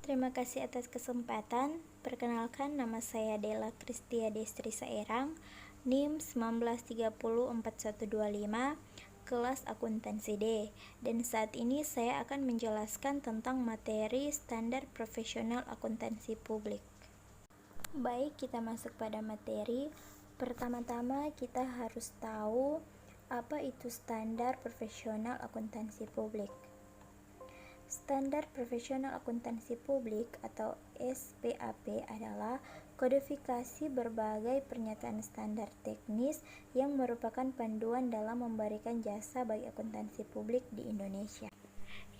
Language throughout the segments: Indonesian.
Terima kasih atas kesempatan. Perkenalkan, nama saya Della Kristia Destri Saerang, NIM 19304125, kelas akuntansi D. Dan saat ini saya akan menjelaskan tentang materi standar profesional akuntansi publik. Baik, kita masuk pada materi. Pertama-tama kita harus tahu apa itu standar profesional akuntansi publik. Standar Profesional Akuntansi Publik atau SPAP adalah kodifikasi berbagai pernyataan standar teknis yang merupakan panduan dalam memberikan jasa bagi akuntansi publik di Indonesia.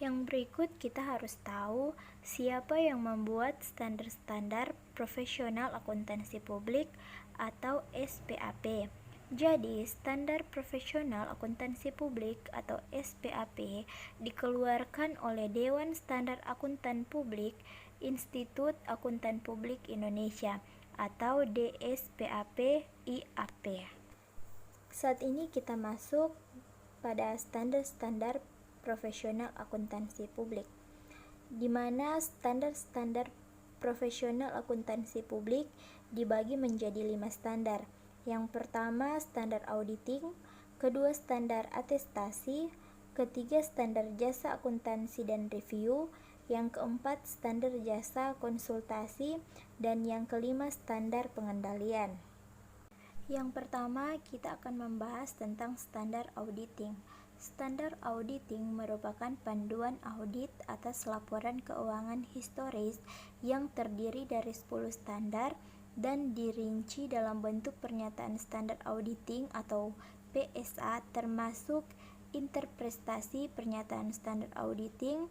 Yang berikut kita harus tahu siapa yang membuat standar-standar profesional akuntansi publik atau SPAP. Jadi, Standar Profesional Akuntansi Publik atau SPAP dikeluarkan oleh Dewan Standar Akuntan Publik Institut Akuntan Publik Indonesia atau DSPAP IAP. Saat ini kita masuk pada standar-standar profesional akuntansi publik, di mana standar-standar profesional akuntansi publik dibagi menjadi 5 standar. Yang pertama, standar auditing, kedua standar atestasi, ketiga standar jasa akuntansi dan review, yang keempat standar jasa konsultasi, dan yang kelima standar pengendalian. Yang pertama, kita akan membahas tentang standar auditing. Standar auditing merupakan panduan audit atas laporan keuangan historis yang terdiri dari 10 standar dan dirinci dalam bentuk pernyataan standar auditing atau PSA, termasuk interpretasi pernyataan standar auditing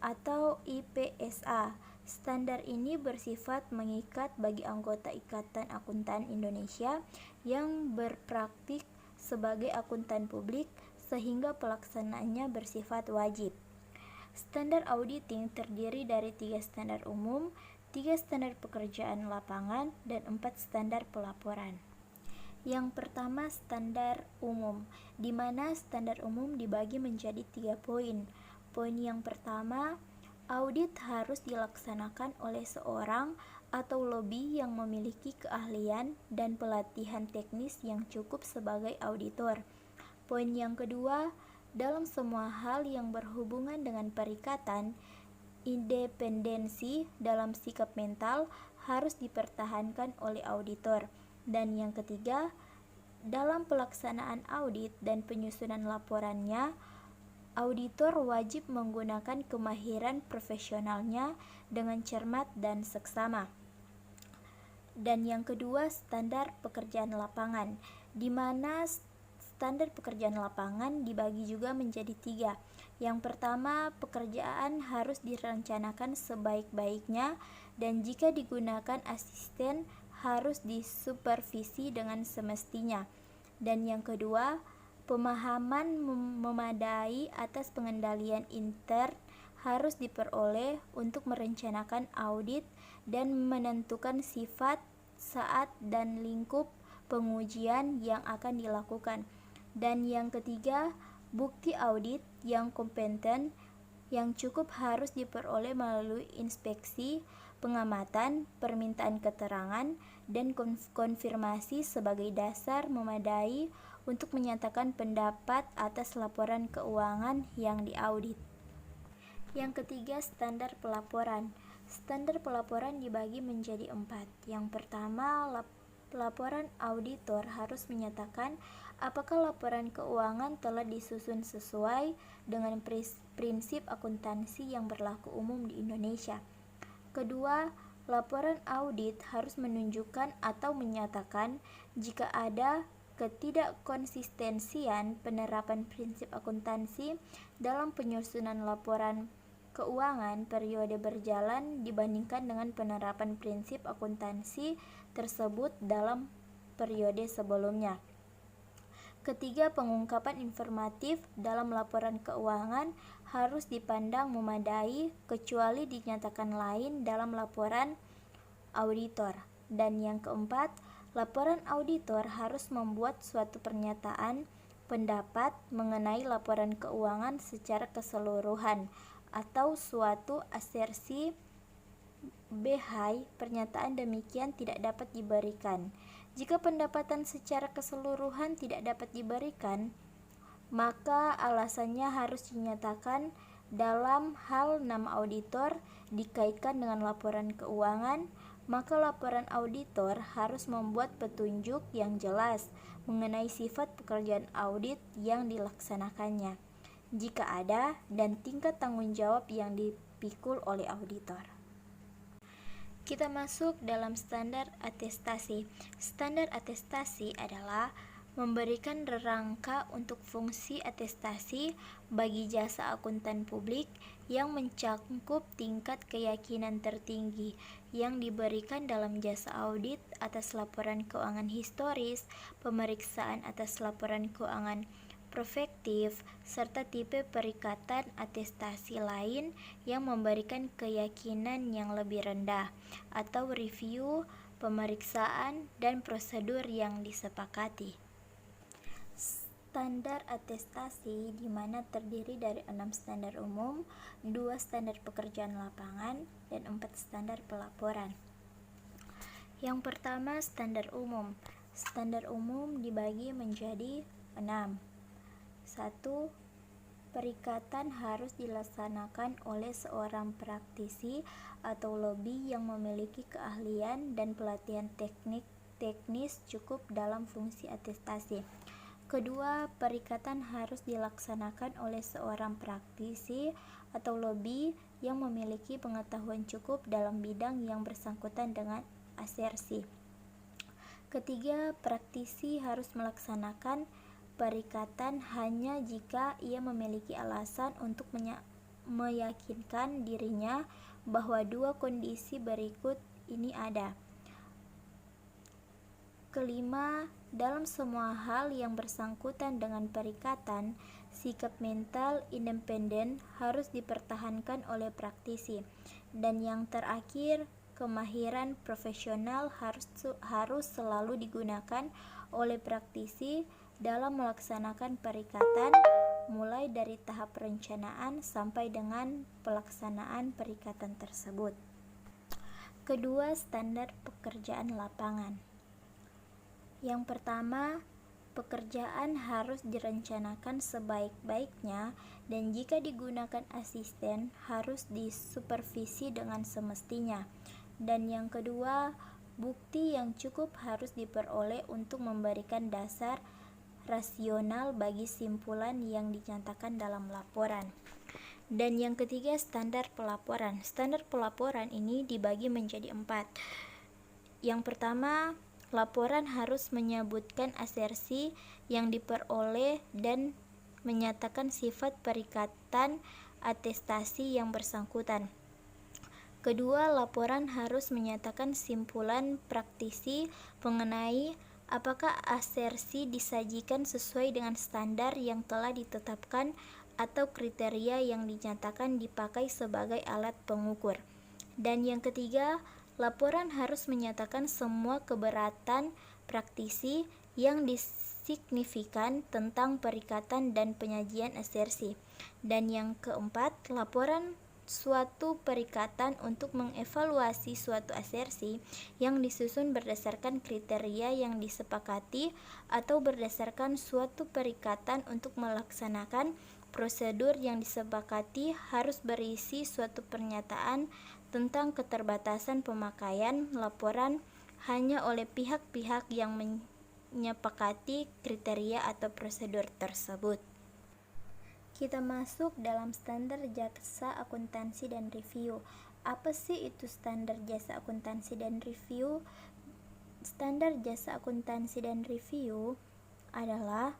atau IPSA. Standar ini bersifat mengikat bagi anggota Ikatan Akuntan Indonesia yang berpraktik sebagai akuntan publik, sehingga pelaksanaannya bersifat wajib. Standar auditing terdiri dari 3 standar umum, 3 standar pekerjaan lapangan, dan 4 standar pelaporan. Yang pertama, standar umum, di mana standar umum dibagi menjadi 3 poin. Poin yang pertama, audit harus dilaksanakan oleh seorang atau lebih yang memiliki keahlian dan pelatihan teknis yang cukup sebagai auditor. Poin yang kedua, dalam semua hal yang berhubungan dengan perikatan, independensi dalam sikap mental harus dipertahankan oleh auditor. Dan yang ketiga, dalam pelaksanaan audit dan penyusunan laporannya, auditor wajib menggunakan kemahiran profesionalnya dengan cermat dan seksama. Dan yang kedua, standar pekerjaan lapangan, di mana standar pekerjaan lapangan dibagi juga menjadi 3. Yang pertama, pekerjaan harus direncanakan sebaik-baiknya, dan jika digunakan asisten harus disupervisi dengan semestinya. Dan yang kedua, pemahaman memadai atas pengendalian intern harus diperoleh untuk merencanakan audit dan menentukan sifat, saat, dan lingkup pengujian yang akan dilakukan. Dan yang ketiga, bukti audit yang kompeten yang cukup harus diperoleh melalui inspeksi, pengamatan, permintaan keterangan, dan konfirmasi sebagai dasar memadai untuk menyatakan pendapat atas laporan keuangan yang diaudit. Yang ketiga, standar pelaporan. Standar pelaporan dibagi menjadi 4. Yang pertama, laporan auditor harus menyatakan apakah laporan keuangan telah disusun sesuai dengan prinsip akuntansi yang berlaku umum di Indonesia. Kedua, laporan audit harus menunjukkan atau menyatakan jika ada ketidakkonsistensian penerapan prinsip akuntansi dalam penyusunan laporan keuangan periode berjalan dibandingkan dengan penerapan prinsip akuntansi tersebut dalam periode sebelumnya. Ketiga, pengungkapan informatif dalam laporan keuangan harus dipandang memadai kecuali dinyatakan lain dalam laporan auditor. Dan yang keempat, laporan auditor harus membuat suatu pernyataan pendapat mengenai laporan keuangan secara keseluruhan atau suatu asersi Hai, pernyataan demikian tidak dapat diberikan. Jika pendapatan secara keseluruhan tidak dapat diberikan, maka alasannya harus dinyatakan. Dalam hal nama auditor dikaitkan dengan laporan keuangan, maka laporan auditor harus membuat petunjuk yang jelas mengenai sifat pekerjaan audit yang dilaksanakannya, jika ada, dan tingkat tanggung jawab yang dipikul oleh auditor. Kita masuk dalam standar atestasi. Standar atestasi adalah memberikan rangka untuk fungsi atestasi bagi jasa akuntan publik yang mencakup tingkat keyakinan tertinggi yang diberikan dalam jasa audit atas laporan keuangan historis, pemeriksaan atas laporan keuangan prospektif, serta tipe perikatan atestasi lain yang memberikan keyakinan yang lebih rendah, atau review, pemeriksaan, dan prosedur yang disepakati. Standar atestasi di mana terdiri dari 6 standar umum, 2 standar pekerjaan lapangan, dan 4 standar pelaporan. Yang pertama, standar umum. Standar umum dibagi menjadi 6. 1. Perikatan harus dilaksanakan oleh seorang praktisi atau lobby yang memiliki keahlian dan pelatihan teknis cukup dalam fungsi atestasi. Kedua, perikatan harus dilaksanakan oleh seorang praktisi atau lobby yang memiliki pengetahuan cukup dalam bidang yang bersangkutan dengan asersi. Ketiga, praktisi harus melaksanakan perikatan hanya jika ia memiliki alasan untuk meyakinkan dirinya bahwa 2 kondisi berikut ini ada. Kelima, dalam semua hal yang bersangkutan dengan perikatan, sikap mental independen harus dipertahankan oleh praktisi. Dan yang terakhir, kemahiran profesional harus selalu digunakan oleh praktisi dalam melaksanakan perikatan, mulai dari tahap perencanaan sampai dengan pelaksanaan perikatan tersebut. Kedua, standar pekerjaan lapangan. Yang pertama, pekerjaan harus direncanakan sebaik-baiknya, dan jika digunakan asisten harus disupervisi dengan semestinya. Dan yang kedua, bukti yang cukup harus diperoleh untuk memberikan dasar rasional bagi simpulan yang dinyatakan dalam laporan. Dan yang ketiga, standar pelaporan. Standar pelaporan ini dibagi menjadi 4. Yang pertama, laporan harus menyebutkan asersi yang diperoleh dan menyatakan sifat perikatan atestasi yang bersangkutan. Kedua, laporan harus menyatakan simpulan praktisi mengenai apakah asersi disajikan sesuai dengan standar yang telah ditetapkan atau kriteria yang dinyatakan dipakai sebagai alat pengukur. Dan yang ketiga, laporan harus menyatakan semua keberatan praktisi yang signifikan tentang perikatan dan penyajian asersi. Dan yang keempat, laporan suatu perikatan untuk mengevaluasi suatu asersi yang disusun berdasarkan kriteria yang disepakati atau berdasarkan suatu perikatan untuk melaksanakan prosedur yang disepakati harus berisi suatu pernyataan tentang keterbatasan pemakaian laporan hanya oleh pihak-pihak yang menyepakati kriteria atau prosedur tersebut. Kita masuk dalam standar jasa akuntansi dan review. Apa sih itu standar jasa akuntansi dan review? Standar jasa akuntansi dan review adalah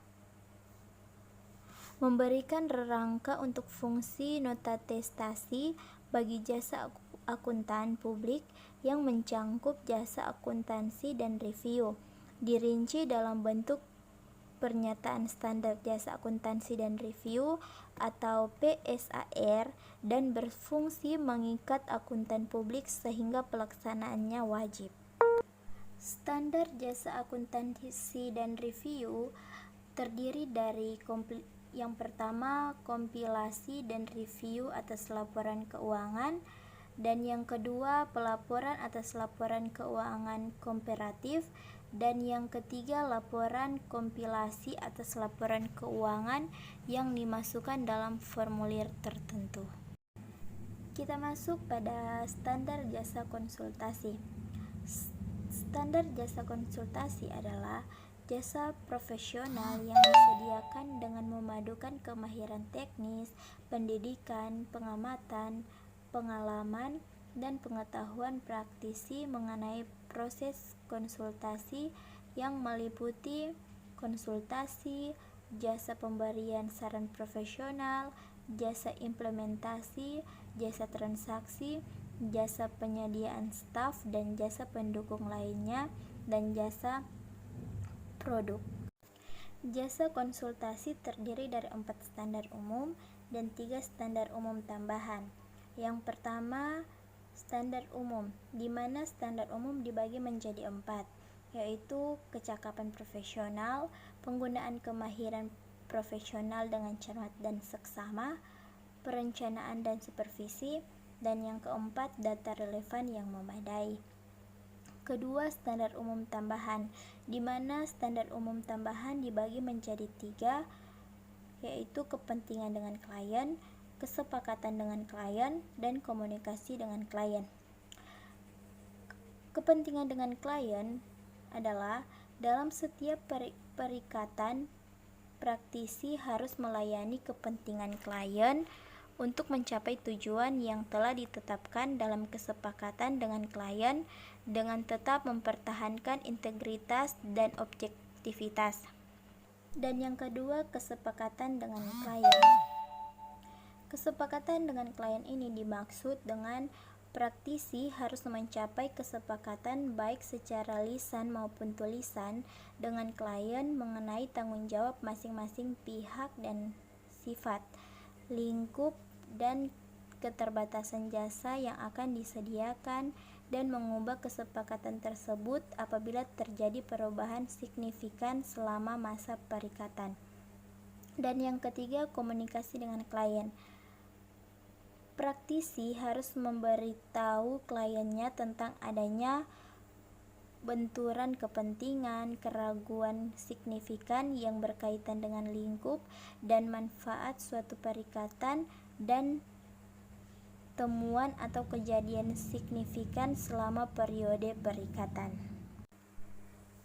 memberikan rangka untuk fungsi notatestasi bagi jasa akuntan publik yang mencakup jasa akuntansi dan review, dirinci dalam bentuk pernyataan standar jasa akuntansi dan review atau PSAR, dan berfungsi mengikat akuntan publik sehingga pelaksanaannya wajib. Standar jasa akuntansi dan review terdiri dari yang pertama, kompilasi dan review atas laporan keuangan, Dan yang kedua, pelaporan atas laporan keuangan komparatif. Dan yang ketiga, laporan kompilasi atas laporan keuangan yang dimasukkan dalam formulir tertentu. Kita masuk pada standar jasa konsultasi. Standar jasa konsultasi adalah jasa profesional yang disediakan dengan memadukan kemahiran teknis, pendidikan, pengamatan, pengalaman, dan pengetahuan praktisi mengenai proses konsultasi yang meliputi konsultasi, jasa pemberian saran profesional, jasa implementasi, jasa transaksi, jasa penyediaan staf dan jasa pendukung lainnya, dan jasa produk. Jasa konsultasi terdiri dari 4 standar umum dan 3 standar umum tambahan. Yang pertama, standar umum, di mana standar umum dibagi menjadi 4, yaitu kecakapan profesional, penggunaan kemahiran profesional dengan cermat dan seksama, perencanaan dan supervisi, dan yang keempat, data relevan yang memadai. Kedua, standar umum tambahan, di mana standar umum tambahan dibagi menjadi 3, yaitu kepentingan dengan klien, kesepakatan dengan klien, dan komunikasi dengan klien. Kepentingan dengan klien adalah dalam setiap perikatan, praktisi harus melayani kepentingan klien untuk mencapai tujuan yang telah ditetapkan dalam kesepakatan dengan klien dengan tetap mempertahankan integritas dan objektivitas. Dan yang kedua, kesepakatan dengan klien. Kesepakatan dengan klien ini dimaksud dengan praktisi harus mencapai kesepakatan baik secara lisan maupun tulisan dengan klien mengenai tanggung jawab masing-masing pihak dan sifat, lingkup, dan keterbatasan jasa yang akan disediakan, dan mengubah kesepakatan tersebut apabila terjadi perubahan signifikan selama masa perikatan. Dan yang ketiga, komunikasi dengan klien. Praktisi harus memberitahu kliennya tentang adanya benturan kepentingan, keraguan signifikan yang berkaitan dengan lingkup dan manfaat suatu perikatan, dan temuan atau kejadian signifikan selama periode perikatan.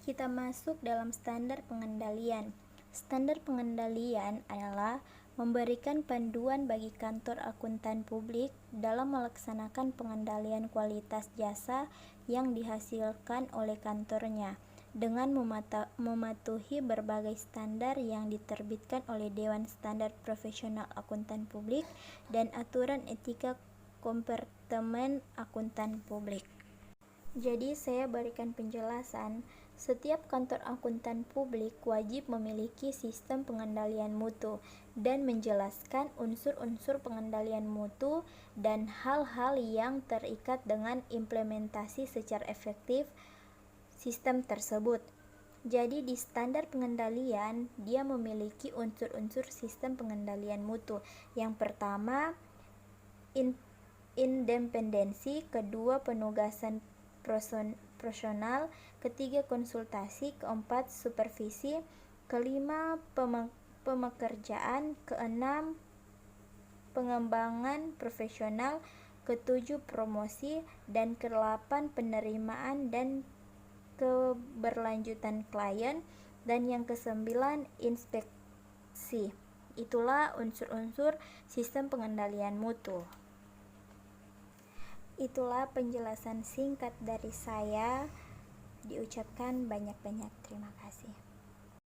Kita masuk dalam standar pengendalian. Standar pengendalian adalah memberikan panduan bagi kantor akuntan publik dalam melaksanakan pengendalian kualitas jasa yang dihasilkan oleh kantornya dengan mematuhi berbagai standar yang diterbitkan oleh Dewan Standar Profesional Akuntan Publik dan aturan etika kompartemen akuntan publik. Jadi saya berikan penjelasan, setiap kantor akuntan publik wajib memiliki sistem pengendalian mutu dan menjelaskan unsur-unsur pengendalian mutu dan hal-hal yang terikat dengan implementasi secara efektif sistem tersebut. Jadi di standar pengendalian dia memiliki unsur-unsur sistem pengendalian mutu. Yang pertama, independensi, kedua penugasan personal, ketiga konsultasi, keempat supervisi, kelima pemekerjaan, keenam pengembangan profesional, ketujuh promosi, dan kedelapan penerimaan dan keberlanjutan klien, dan yang kesembilan inspeksi. Itulah unsur-unsur sistem pengendalian mutu. Itulah penjelasan singkat dari saya. Diucapkan banyak-banyak terima kasih.